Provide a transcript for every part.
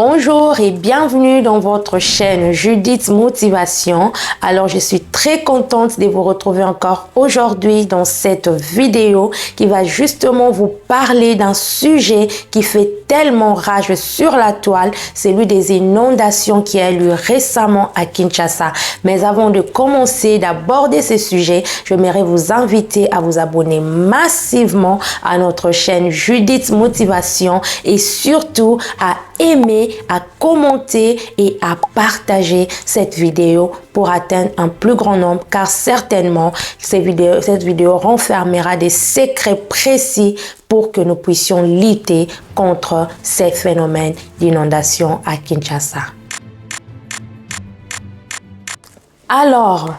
Bonjour et bienvenue dans votre chaîne Judith Motivation. Alors, je suis très contente de vous retrouver encore aujourd'hui dans cette vidéo qui va justement vous parler d'un sujet qui fait tellement rage sur la toile, celui des inondations qui a eu lieu récemment à Kinshasa. Mais avant de commencer d'aborder ce sujet, j'aimerais vous inviter à vous abonner massivement à notre chaîne Judith Motivation et surtout à aimer, à commenter et à partager cette vidéo pour atteindre un plus grand nombre, car certainement cette vidéo renfermera des secrets précis pour que nous puissions lutter contre ces phénomènes d'inondation à Kinshasa. Alors,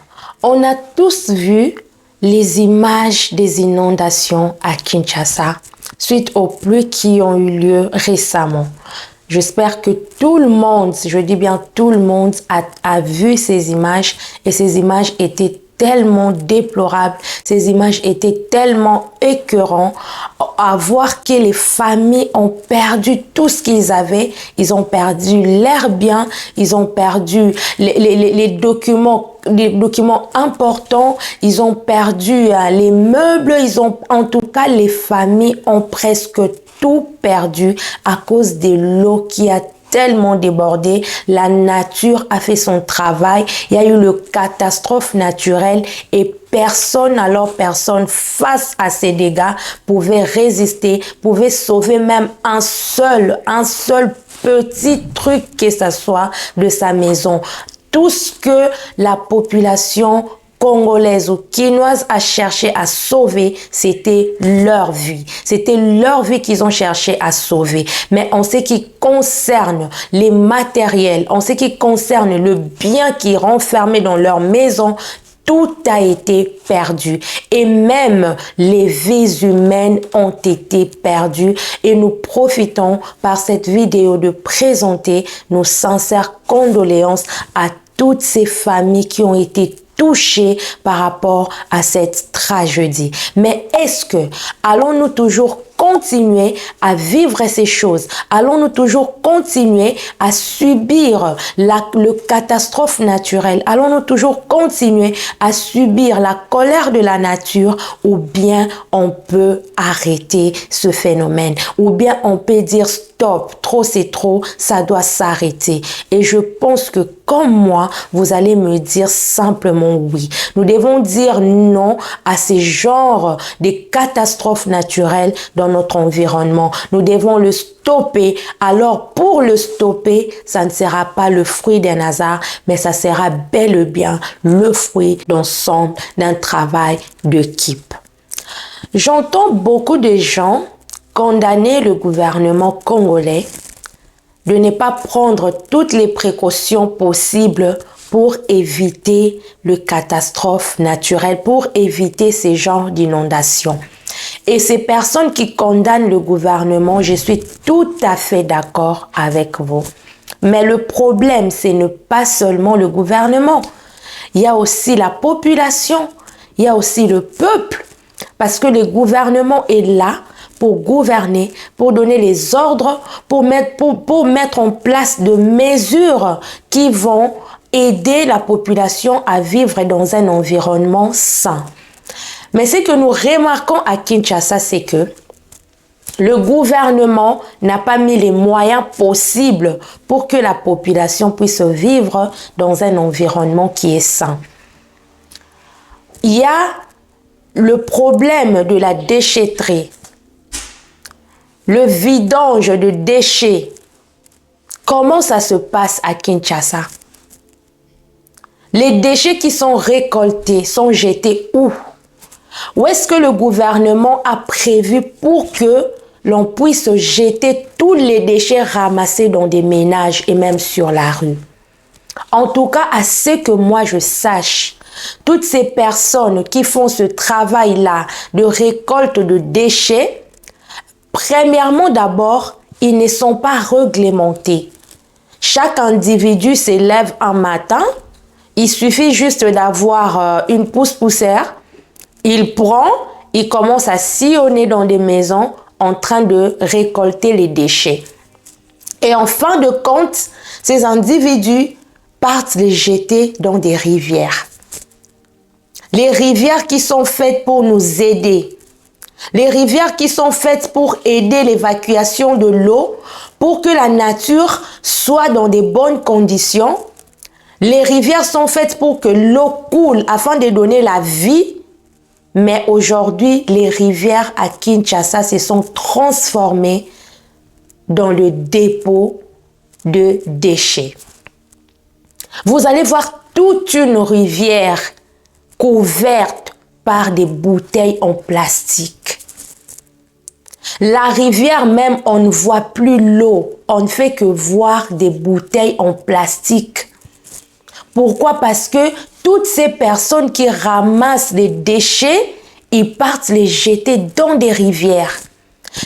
on a tous vu les images des inondations à Kinshasa suite aux pluies qui ont eu lieu récemment. J'espère que tout le monde, je dis bien tout le monde, a vu ces images et ces images étaient tellement déplorables, ces images étaient tellement écœurantes à voir que les familles ont perdu tout ce qu'ils avaient, ils ont perdu leurs biens, ils ont perdu les documents importants, ils ont perdu les meubles, en tout cas les familles ont presque tout perdu à cause de l'eau qui a tellement débordé. La nature a fait son travail. Il y a eu une catastrophe naturelle et personne face à ces dégâts pouvait résister, pouvait sauver même un seul petit truc que ce soit de sa maison. Tout ce que la population congolaise ou quinoise a cherché à sauver, c'était leur vie. C'était leur vie qu'ils ont cherché à sauver. Mais en ce qui concerne les matériels, en ce qui concerne le bien qui est renfermé dans leur maison, tout a été perdu et même les vies humaines ont été perdues et nous profitons par cette vidéo de présenter nos sincères condoléances à toutes ces familles qui ont été touchés par rapport à cette tragédie. Mais est-ce que allons-nous toujours continuer à vivre ces choses? Allons-nous toujours continuer à subir le catastrophe naturelle? Allons-nous toujours continuer à subir la colère de la nature? Ou bien on peut arrêter ce phénomène? Ou bien on peut dire stop, trop c'est trop, ça doit s'arrêter. Et je pense que comme moi, vous allez me dire simplement oui. Nous devons dire non à ces genres de catastrophes naturelles dans notre environnement. Nous devons le stopper. Alors, pour le stopper, ça ne sera pas le fruit d'un hasard, mais ça sera bel et bien le fruit d'ensemble d'un travail d'équipe. J'entends beaucoup de gens condamner le gouvernement congolais de ne pas prendre toutes les précautions possibles pour éviter les catastrophes naturelles, pour éviter ces genres d'inondations. Et ces personnes qui condamnent le gouvernement, je suis tout à fait d'accord avec vous. Mais le problème, ce n'est pas seulement le gouvernement. Il y a aussi la population, il y a aussi le peuple. Parce que le gouvernement est là pour gouverner, pour donner les ordres, pour mettre en place de mesures qui vont aider la population à vivre dans un environnement sain. Mais ce que nous remarquons à Kinshasa, c'est que le gouvernement n'a pas mis les moyens possibles pour que la population puisse vivre dans un environnement qui est sain. Il y a le problème de la déchetterie, le vidange de déchets. Comment ça se passe à Kinshasa? Les déchets qui sont récoltés sont jetés où? Où est-ce que le gouvernement a prévu pour que l'on puisse jeter tous les déchets ramassés dans des ménages et même sur la rue? En tout cas, à ce que moi je sache, toutes ces personnes qui font ce travail-là de récolte de déchets, premièrement d'abord, ils ne sont pas réglementés. Chaque individu se lève un matin, il suffit juste d'avoir une pousse-poussière, il prend, il commence à sillonner dans des maisons en train de récolter les déchets. Et en fin de compte, ces individus partent les jeter dans des rivières. Les rivières qui sont faites pour nous aider. Les rivières qui sont faites pour aider l'évacuation de l'eau, pour que la nature soit dans de bonnes conditions. Les rivières sont faites pour que l'eau coule afin de donner la vie. Mais aujourd'hui, les rivières à Kinshasa se sont transformées dans le dépôt de déchets. Vous allez voir toute une rivière couverte par des bouteilles en plastique. La rivière même, on ne voit plus l'eau. On ne fait que voir des bouteilles en plastique. Pourquoi? Parce que toutes ces personnes qui ramassent les déchets, ils partent les jeter dans des rivières.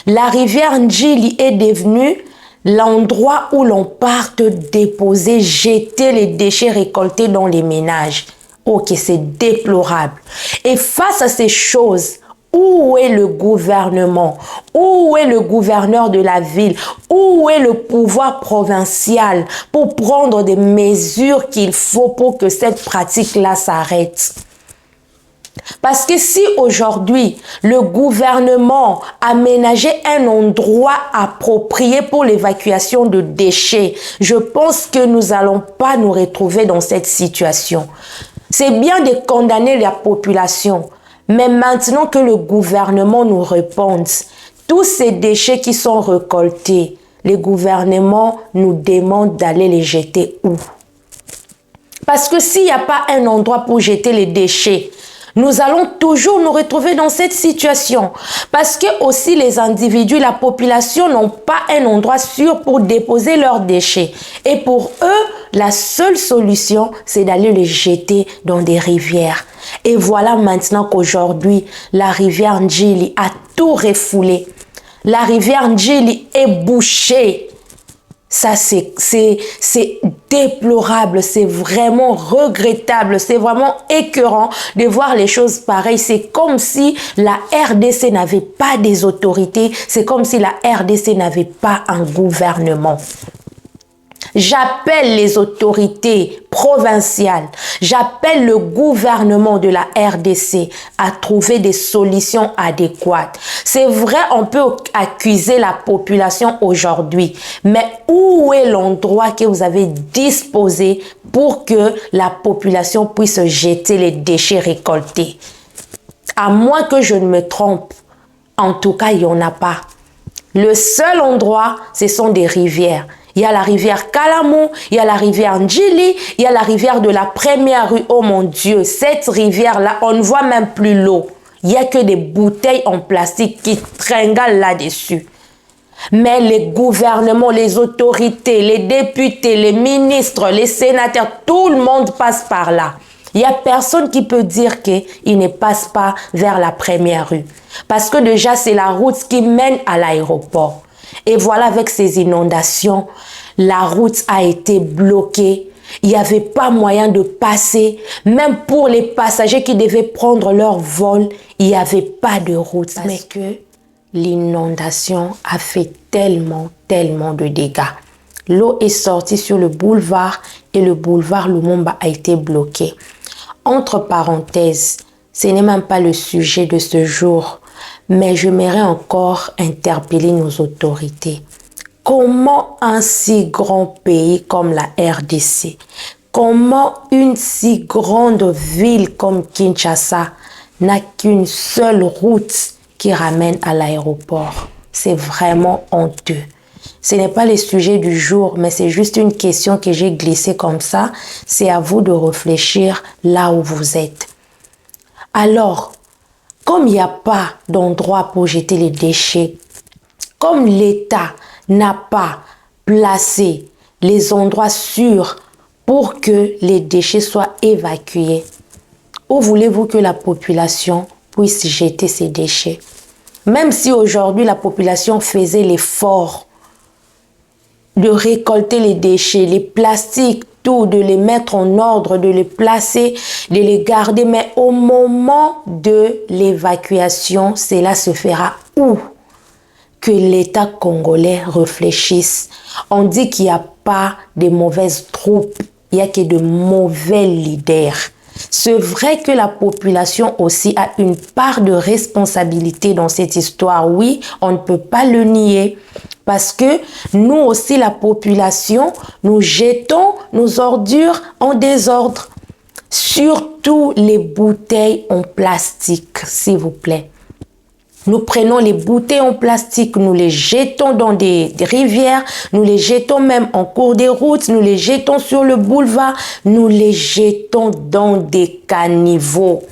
La rivière Njili est devenue l'endroit où l'on part déposer, jeter les déchets récoltés dans les ménages. Ok, c'est déplorable. Et face à ces choses, où est le gouvernement? Où est le gouverneur de la ville? Où est le pouvoir provincial pour prendre des mesures qu'il faut pour que cette pratique-là s'arrête? Parce que si aujourd'hui, le gouvernement aménageait un endroit approprié pour l'évacuation de déchets, je pense que nous n'allons pas nous retrouver dans cette situation. C'est bien de condamner la population, mais maintenant que le gouvernement nous réponde, tous ces déchets qui sont récoltés, le gouvernement nous demande d'aller les jeter où? Parce que s'il n'y a pas un endroit pour jeter les déchets, nous allons toujours nous retrouver dans cette situation. Parce que aussi les individus, la population n'ont pas un endroit sûr pour déposer leurs déchets. Et pour eux, la seule solution, c'est d'aller les jeter dans des rivières. Et voilà maintenant qu'aujourd'hui, la rivière Njili a tout refoulé. La rivière Njili est bouchée. Ça, c'est déplorable, c'est vraiment regrettable, c'est vraiment écœurant de voir les choses pareilles. C'est comme si la RDC n'avait pas des autorités, c'est comme si la RDC n'avait pas un gouvernement. J'appelle les autorités provinciales, j'appelle le gouvernement de la RDC à trouver des solutions adéquates. C'est vrai, on peut accuser la population aujourd'hui, mais où est l'endroit que vous avez disposé pour que la population puisse jeter les déchets récoltés? À moins que je ne me trompe, en tout cas, il n'y en a pas. Le seul endroit, ce sont des rivières. Il y a la rivière Kalamou, il y a la rivière Njili, il y a la rivière de la première rue. Oh mon Dieu, cette rivière-là, on ne voit même plus l'eau. Il n'y a que des bouteilles en plastique qui tringallent là-dessus. Mais les gouvernements, les autorités, les députés, les ministres, les sénateurs, tout le monde passe par là. Il n'y a personne qui peut dire qu'il ne passe pas vers la première rue. Parce que déjà, c'est la route qui mène à l'aéroport. Et voilà, avec ces inondations, la route a été bloquée. Il n'y avait pas moyen de passer. Même pour les passagers qui devaient prendre leur vol, il n'y avait pas de route. Mais que l'inondation a fait tellement de dégâts. L'eau est sortie sur le boulevard et le boulevard Lumumba a été bloqué. Entre parenthèses, ce n'est même pas le sujet de ce jour. Mais j'aimerais encore interpeller nos autorités. Comment un si grand pays comme la RDC, comment une si grande ville comme Kinshasa n'a qu'une seule route qui ramène à l'aéroport? C'est vraiment honteux. Ce n'est pas le sujet du jour, mais c'est juste une question que j'ai glissée comme ça. C'est à vous de réfléchir là où vous êtes. Alors, comme il n'y a pas d'endroit pour jeter les déchets, comme l'État n'a pas placé les endroits sûrs pour que les déchets soient évacués, où voulez-vous que la population puisse jeter ces déchets? Même si aujourd'hui la population faisait l'effort de récolter les déchets, les plastiques, tout, de les mettre en ordre, de les placer, de les garder. Mais au moment de l'évacuation, cela se fera où? que l'État congolais réfléchisse. On dit qu'il n'y a pas de mauvaises troupes, il n'y a que de mauvais leaders. C'est vrai que la population aussi a une part de responsabilité dans cette histoire. Oui, on ne peut pas le nier. Parce que nous aussi, la population, nous jetons nos ordures en désordre. Surtout les bouteilles en plastique, s'il vous plaît. Nous prenons les bouteilles en plastique, nous les jetons dans des rivières, nous les jetons même en cours des routes, nous les jetons sur le boulevard, nous les jetons dans des caniveaux.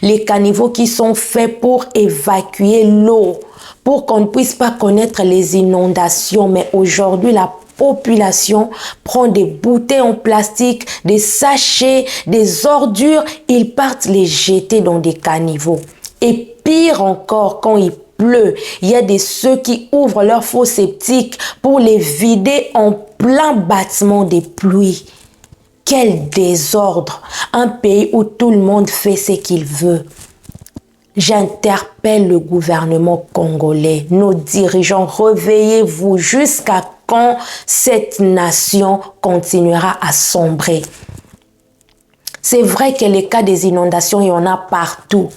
Les caniveaux qui sont faits pour évacuer l'eau, pour qu'on ne puisse pas connaître les inondations. Mais aujourd'hui, la population prend des bouteilles en plastique, des sachets, des ordures, ils partent les jeter dans des caniveaux. Et pire encore, quand il pleut, il y a ceux qui ouvrent leurs fosses septiques pour les vider en plein battement des pluies. Quel désordre! Un pays où tout le monde fait ce qu'il veut. J'interpelle le gouvernement congolais, nos dirigeants, réveillez-vous. Jusqu'à quand cette nation continuera à sombrer? C'est vrai que les cas des inondations, il y en a partout.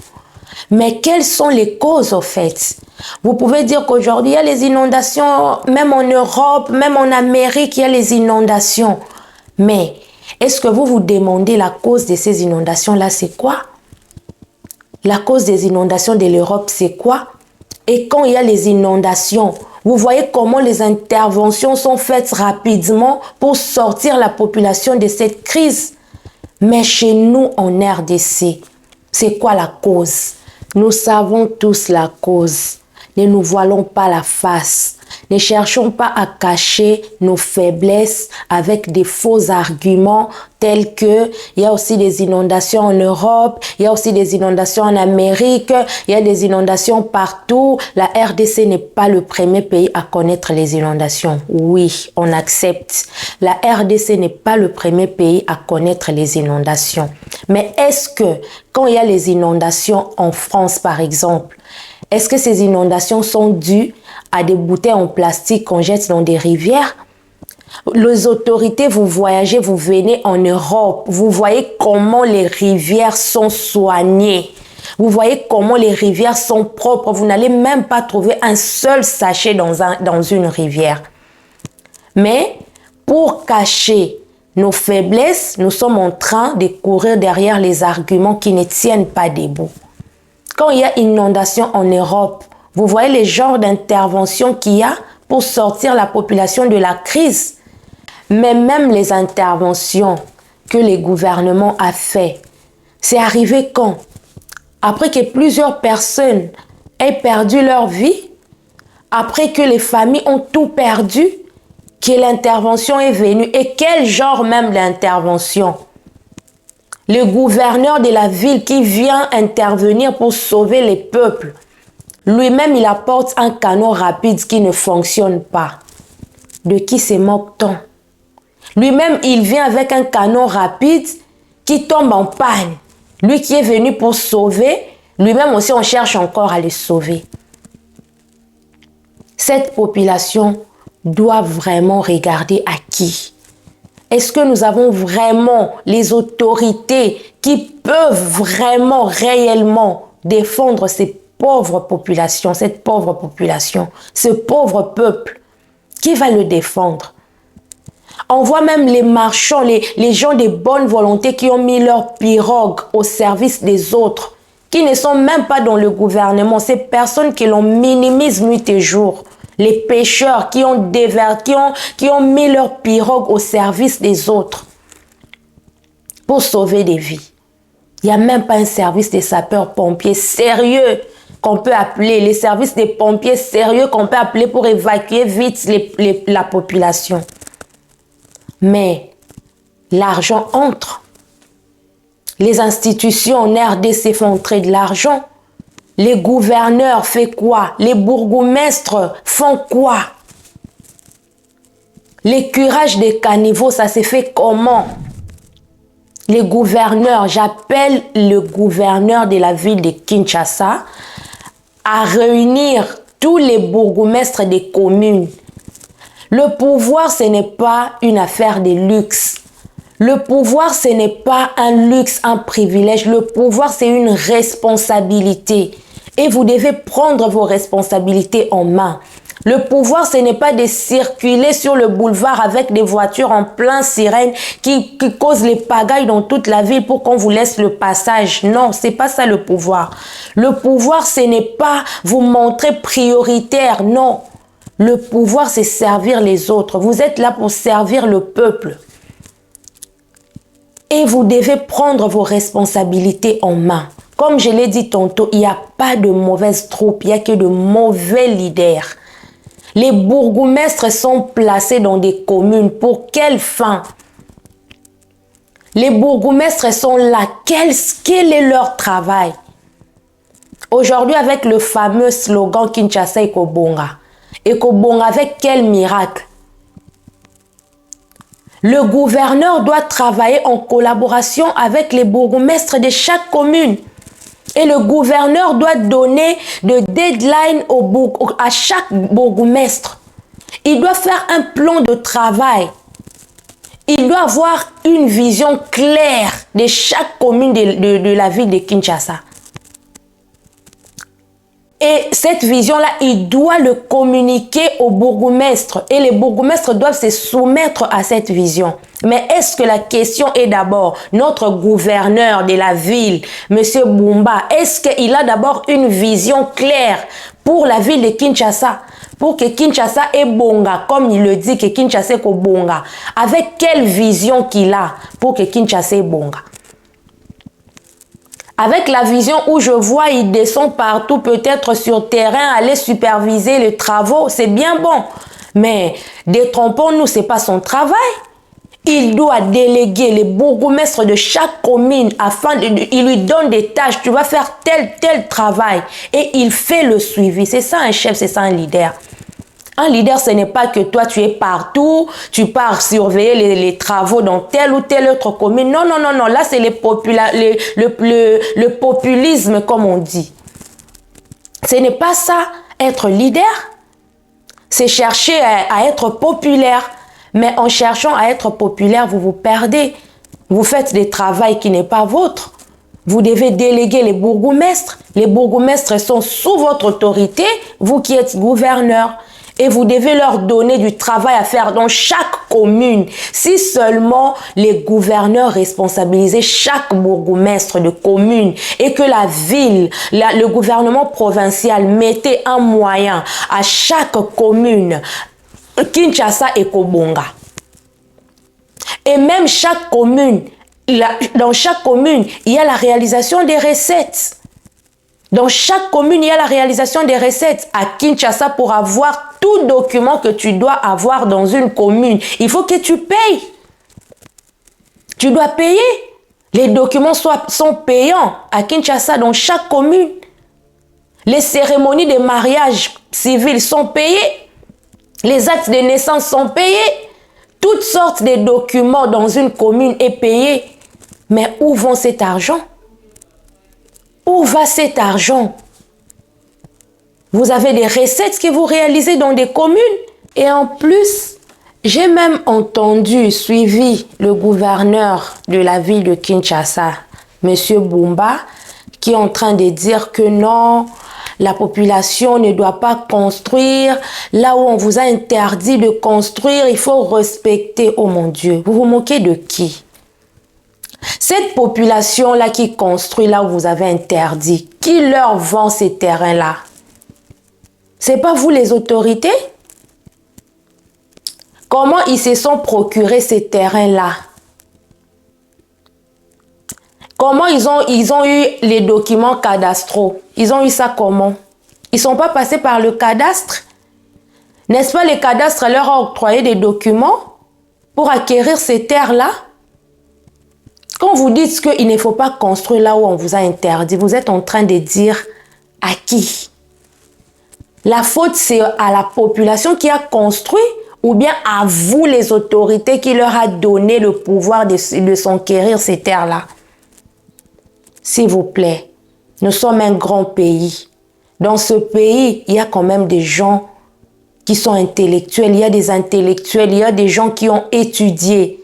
Mais quelles sont les causes au fait? Vous pouvez dire qu'aujourd'hui, il y a les inondations, même en Europe, même en Amérique, il y a les inondations. Mais est-ce que vous vous demandez la cause de ces inondations-là, c'est quoi? La cause des inondations de l'Europe, c'est quoi? Et quand il y a les inondations, vous voyez comment les interventions sont faites rapidement pour sortir la population de cette crise. Mais chez nous, en RDC, c'est quoi la cause? Nous savons tous la cause. Ne nous voilons pas la face. Ne cherchons pas à cacher nos faiblesses avec des faux arguments tels que il y a aussi des inondations en Europe, il y a aussi des inondations en Amérique, il y a des inondations partout. La RDC n'est pas le premier pays à connaître les inondations. Oui, on accepte. La RDC n'est pas le premier pays à connaître les inondations. Mais est-ce que quand il y a les inondations en France, par exemple, est-ce que ces inondations sont dues à des bouteilles en plastique qu'on jette dans des rivières? Les autorités, vous voyagez, vous venez en Europe, vous voyez comment les rivières sont soignées. Vous voyez comment les rivières sont propres. Vous n'allez même pas trouver un seul sachet dans une rivière. Mais pour cacher nos faiblesses, nous sommes en train de courir derrière les arguments qui ne tiennent pas debout. Quand il y a inondation en Europe, vous voyez les genres d'interventions qu'il y a pour sortir la population de la crise. Mais même les interventions que les gouvernements ont fait, c'est arrivé quand? Après que plusieurs personnes aient perdu leur vie, après que les familles ont tout perdu, que l'intervention est venue. Et quel genre même d'intervention? Le gouverneur de la ville qui vient intervenir pour sauver les peuples, lui-même il apporte un canot rapide qui ne fonctionne pas. De qui se moque-t-on? Lui-même il vient avec un canot rapide qui tombe en panne. Lui qui est venu pour sauver, lui-même aussi on cherche encore à le sauver. Cette population doit vraiment regarder à qui? Est-ce que nous avons vraiment les autorités qui peuvent vraiment, réellement défendre ces pauvres populations, cette pauvre population, ce pauvre peuple? Qui va le défendre? On voit même les marchands, les gens de bonne volonté qui ont mis leur pirogue au service des autres, qui ne sont même pas dans le gouvernement, ces personnes qui l'on minimise nuit et jour. Les pêcheurs qui ont mis leur pirogue au service des autres pour sauver des vies. Il n'y a même pas un service des sapeurs-pompiers sérieux qu'on peut appeler, les services des pompiers sérieux qu'on peut appeler pour évacuer vite la population. Mais l'argent entre. Les institutions en RDC font entrer de l'argent. Les gouverneurs font quoi? Les bourgmestres font quoi? Les curages des caniveaux, ça s'est fait comment? Les gouverneurs, j'appelle le gouverneur de la ville de Kinshasa à réunir tous les bourgmestres des communes. Le pouvoir, ce n'est pas une affaire de luxe. Le pouvoir, ce n'est pas un luxe, un privilège. Le pouvoir, c'est une responsabilité. Et vous devez prendre vos responsabilités en main. Le pouvoir, ce n'est pas de circuler sur le boulevard avec des voitures en plein sirène qui causent les pagailles dans toute la ville pour qu'on vous laisse le passage. Non, c'est pas ça le pouvoir. Le pouvoir, ce n'est pas vous montrer prioritaire. Non. Le pouvoir, c'est servir les autres. Vous êtes là pour servir le peuple. Et vous devez prendre vos responsabilités en main. Comme je l'ai dit tantôt, il n'y a pas de mauvaises troupes, il n'y a que de mauvais leaders. Les bourgmestres sont placés dans des communes. Pour quelle fin? Les bourgmestres sont là. Quel est leur travail? Aujourd'hui, avec le fameux slogan Kinshasa Ekobonga. Ekobonga avec quel miracle? Le gouverneur doit travailler en collaboration avec les bourgmestres de chaque commune. Et le gouverneur doit donner de deadline à chaque bourgmestre. Il doit faire un plan de travail. Il doit avoir une vision claire de chaque commune de la ville de Kinshasa. Et cette vision-là, il doit le communiquer aux bourgmestres. Et les bourgmestres doivent se soumettre à cette vision. Mais est-ce que la question est d'abord, notre gouverneur de la ville, M. Bumba, est-ce qu'il a d'abord une vision claire pour la ville de Kinshasa? Pour que Kinshasa est bonga, comme il le dit, que Kinshasa est bonga. Avec quelle vision qu'il a pour que Kinshasa est bonga? Avec la vision où je vois, il descend partout, peut-être sur terrain, aller superviser les travaux, c'est bien bon. Mais détrompons-nous, ce n'est pas son travail. Il doit déléguer les bourgmestres de chaque commune il lui donne des tâches. Tu vas faire tel travail. Et il fait le suivi. C'est ça un chef, c'est ça un leader. Un leader, ce n'est pas que toi, tu es partout, tu pars surveiller les travaux dans telle ou telle autre commune. Non, non, non, non. Là, c'est le populisme, comme on dit. Ce n'est pas ça, être leader. C'est chercher à être populaire. Mais en cherchant à être populaire, vous vous perdez. Vous faites des travaux qui n'est pas vôtre. Vous devez déléguer les bourgmestres. Les bourgmestres sont sous votre autorité, vous qui êtes gouverneur. Et vous devez leur donner du travail à faire dans chaque commune. Si seulement les gouverneurs responsabilisaient chaque bourgmestre de commune et que la ville, le gouvernement provincial mettait un moyen à chaque commune, Kinshasa et Kobonga. Et même chaque commune, dans chaque commune, il y a la réalisation des recettes. Dans chaque commune, il y a la réalisation des recettes. À Kinshasa, pour avoir tout document que tu dois avoir dans une commune, il faut que tu payes. Tu dois payer. Les documents sont payants à Kinshasa, dans chaque commune. Les cérémonies de mariage civil sont payées. Les actes de naissance sont payés. Toutes sortes de documents dans une commune est payé. Mais où va cet argent? Où va cet argent? Vous avez des recettes que vous réalisez dans des communes. Et en plus, j'ai même suivi le gouverneur de la ville de Kinshasa, M. Bumba, qui est en train de dire que non, la population ne doit pas construire. Là où on vous a interdit de construire, il faut respecter. Oh mon Dieu, vous vous moquez de qui? Cette population-là qui construit là où vous avez interdit, qui leur vend ces terrains-là? C'est pas vous les autorités? Comment ils se sont procurés ces terrains-là? Comment ils ont eu les documents cadastraux? Ils ont eu ça comment? Ils ne sont pas passés par le cadastre? N'est-ce pas, le cadastre leur a octroyé des documents pour acquérir ces terres-là? Quand vous dites qu'il ne faut pas construire là où on vous a interdit, vous êtes en train de dire à qui? La faute, c'est à la population qui a construit ou bien à vous, les autorités, qui leur a donné le pouvoir de s'enquérir ces terres-là? S'il vous plaît, nous sommes un grand pays. Dans ce pays, il y a quand même des gens qui sont intellectuels, il y a des intellectuels, il y a des gens qui ont étudié.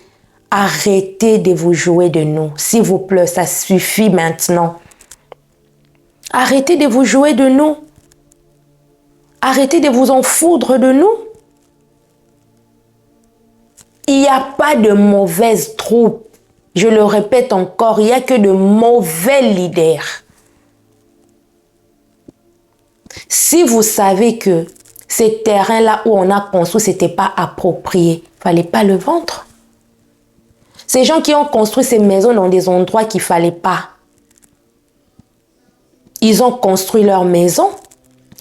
Arrêtez de vous jouer de nous. S'il vous plaît, ça suffit maintenant. Arrêtez de vous jouer de nous. Arrêtez de vous en foudre de nous. Il n'y a pas de mauvaises troupes. Je le répète encore, il n'y a que de mauvais leaders. Si vous savez que ces terrains-là où on a construit, ce n'était pas approprié, il ne fallait pas le vendre. Ces gens qui ont construit ces maisons dans des endroits qu'il ne fallait pas. Ils ont construit leur maison,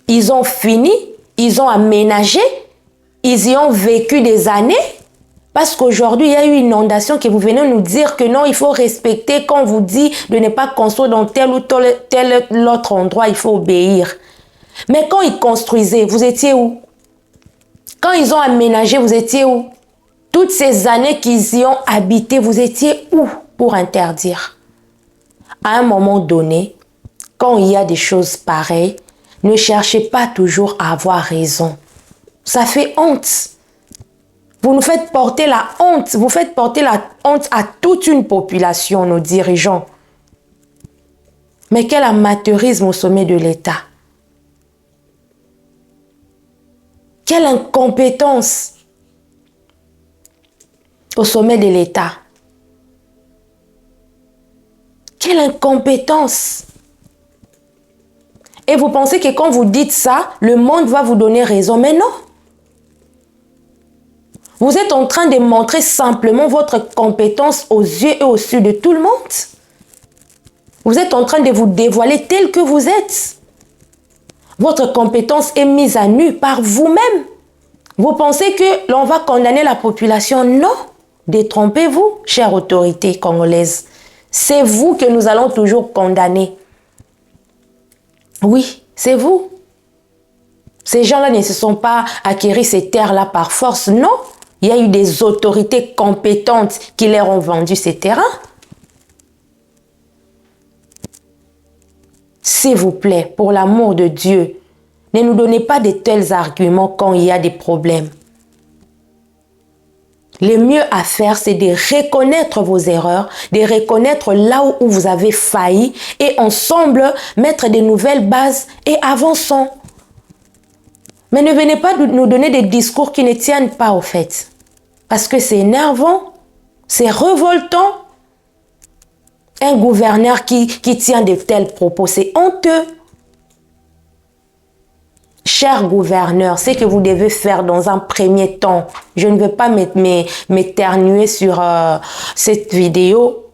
ils ont fini, ils ont aménagé, ils y ont vécu des années. Parce qu'aujourd'hui, il y a eu une inondation que vous venez nous dire que non, il faut respecter. Quand on vous dit de ne pas construire dans tel ou tel autre endroit, il faut obéir. Mais quand ils construisaient, vous étiez où? Quand ils ont aménagé, vous étiez où? Toutes ces années qu'ils y ont habité, vous étiez où pour interdire? À un moment donné, quand il y a des choses pareilles, ne cherchez pas toujours à avoir raison. Ça fait honte. Vous nous faites porter la honte. Vous faites porter la honte à toute une population, nos dirigeants. Mais quel amateurisme au sommet de l'État. Quelle incompétence au sommet de l'État. Quelle incompétence. Et vous pensez que quand vous dites ça, le monde va vous donner raison. Mais non. Vous êtes en train de montrer simplement votre compétence aux yeux et aux yeux de tout le monde. Vous êtes en train de vous dévoiler tel que vous êtes. Votre compétence est mise à nu par vous-même. Vous pensez que l'on va condamner la population? Non. Détrompez-vous, chère autorité congolaise. C'est vous que nous allons toujours condamner. Oui, c'est vous. Ces gens-là ne se sont pas acquéris ces terres-là par force, non. Il y a eu des autorités compétentes qui leur ont vendu ces terrains. S'il vous plaît, pour l'amour de Dieu, ne nous donnez pas de tels arguments quand il y a des problèmes. Le mieux à faire, c'est de reconnaître vos erreurs, de reconnaître là où vous avez failli et ensemble mettre de nouvelles bases et avançons. Mais ne venez pas nous donner des discours qui ne tiennent pas au fait. Parce que c'est énervant, c'est révoltant. Un gouverneur qui tient de tels propos, c'est honteux. Cher gouverneur, ce que vous devez faire dans un premier temps, je ne veux pas m'éternuer sur cette vidéo,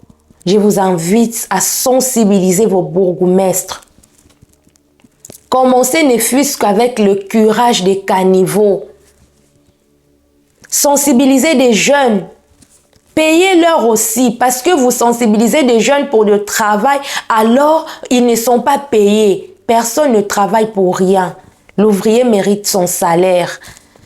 je vous invite à sensibiliser vos bourgmestres. Commencez ne fût-ce qu'avec le curage des caniveaux. Sensibilisez des jeunes. Payez-leur aussi, parce que vous sensibilisez des jeunes pour le travail, alors ils ne sont pas payés. Personne ne travaille pour rien. L'ouvrier mérite son salaire.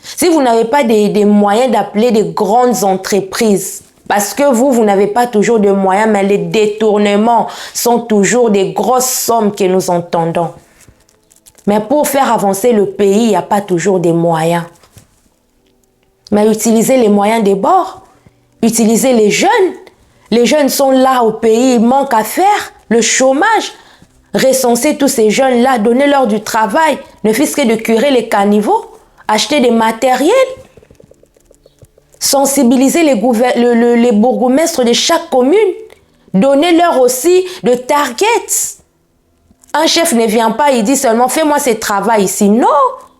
Si vous n'avez pas des moyens d'appeler des grandes entreprises, parce que vous n'avez pas toujours de moyens, mais les détournements sont toujours des grosses sommes que nous entendons. Mais pour faire avancer le pays, il n'y a pas toujours des moyens. Mais utilisez les moyens des bords. Utilisez les jeunes. Les jeunes sont là au pays, il manque à faire. Le chômage. Recensez tous ces jeunes-là, donnez-leur du travail. Ne fût-ce que de curer les caniveaux. Acheter des matériels. Sensibiliser les bourgmestres de chaque commune. Donnez-leur aussi de targets. Un chef ne vient pas, il dit seulement « fais-moi ce travail ici ». Non,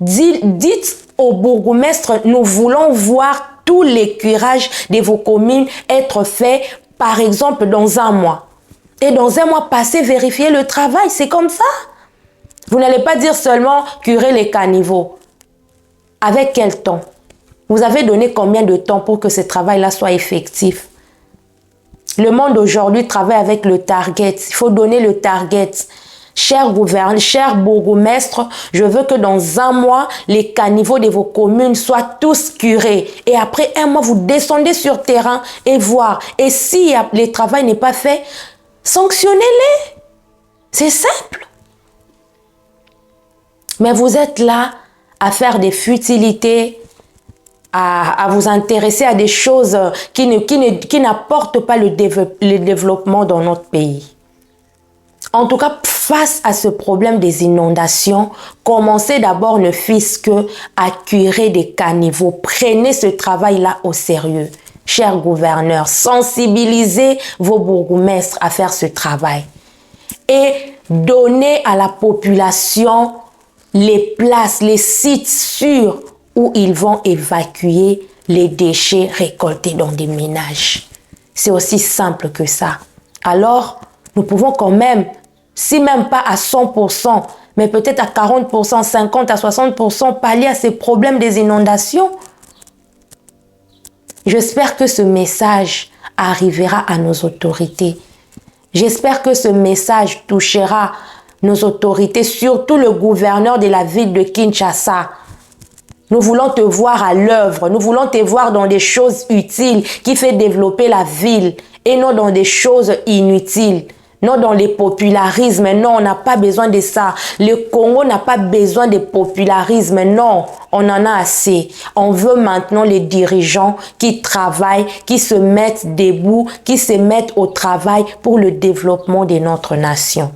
dites au bourgmestre « nous voulons voir tous les curages de vos communes être faits, par exemple, dans un mois. Et dans un mois passé, vérifier le travail, c'est comme ça. Vous n'allez pas dire seulement curer les caniveaux. Avec quel temps? Vous avez donné combien de temps pour que ce travail-là soit effectif? Le monde aujourd'hui travaille avec le target. Il faut donner le target. Cher gouverneur, cher bourgmestre, je veux que dans un mois, les caniveaux de vos communes soient tous curés. Et après un mois, vous descendez sur terrain et voir. Et si le travail n'est pas fait, sanctionnez-les. C'est simple. Mais vous êtes là à faire des futilités, à vous intéresser à des choses qui n'apportent pas le développement dans notre pays. En tout cas, face à ce problème des inondations, commencez d'abord ne fût-ce que à curer des caniveaux. Prenez ce travail-là au sérieux. Chers gouverneurs, sensibilisez vos bourgmestres à faire ce travail. Et donnez à la population les places, les sites sûrs où ils vont évacuer les déchets récoltés dans des ménages. C'est aussi simple que ça. Alors, nous pouvons quand même, si même pas à 100%, mais peut-être à 40%, 50 à 60%, pallier à ces problèmes des inondations. J'espère que ce message arrivera à nos autorités. J'espère que ce message touchera nos autorités, surtout le gouverneur de la ville de Kinshasa. Nous voulons te voir à l'œuvre, nous voulons te voir dans des choses utiles qui font développer la ville et non dans des choses inutiles. Non dans les popularismes, non, on n'a pas besoin de ça. Le Congo n'a pas besoin de popularisme, non, on en a assez. On veut maintenant les dirigeants qui travaillent, qui se mettent debout, qui se mettent au travail pour le développement de notre nation.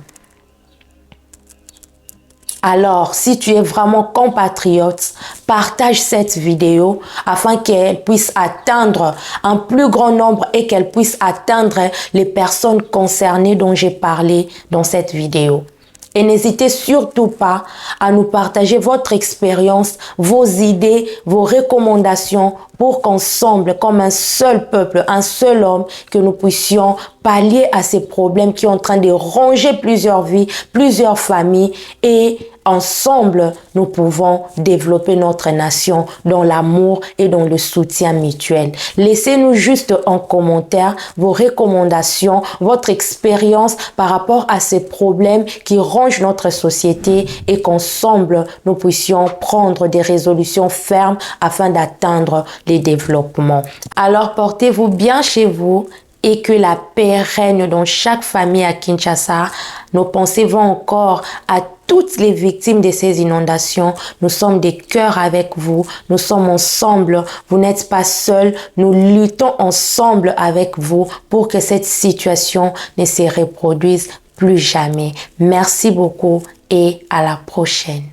Alors, si tu es vraiment compatriote, partage cette vidéo afin qu'elle puisse atteindre un plus grand nombre et qu'elle puisse atteindre les personnes concernées dont j'ai parlé dans cette vidéo. Et n'hésitez surtout pas à nous partager votre expérience, vos idées, vos recommandations pour qu'ensemble, comme un seul peuple, un seul homme, que nous puissions pallier à ces problèmes qui sont en train de ronger plusieurs vies, plusieurs familles et ensemble, nous pouvons développer notre nation dans l'amour et dans le soutien mutuel. Laissez-nous juste en commentaire vos recommandations, votre expérience par rapport à ces problèmes qui rongent notre société et qu'ensemble, nous puissions prendre des résolutions fermes afin d'atteindre les développements. Alors, portez-vous bien chez vous et que la paix règne dans chaque famille à Kinshasa. Nos pensées vont encore à toutes les victimes de ces inondations. Nous sommes des cœurs avec vous. Nous sommes ensemble. Vous n'êtes pas seuls. Nous luttons ensemble avec vous pour que cette situation ne se reproduise plus jamais. Merci beaucoup et à la prochaine.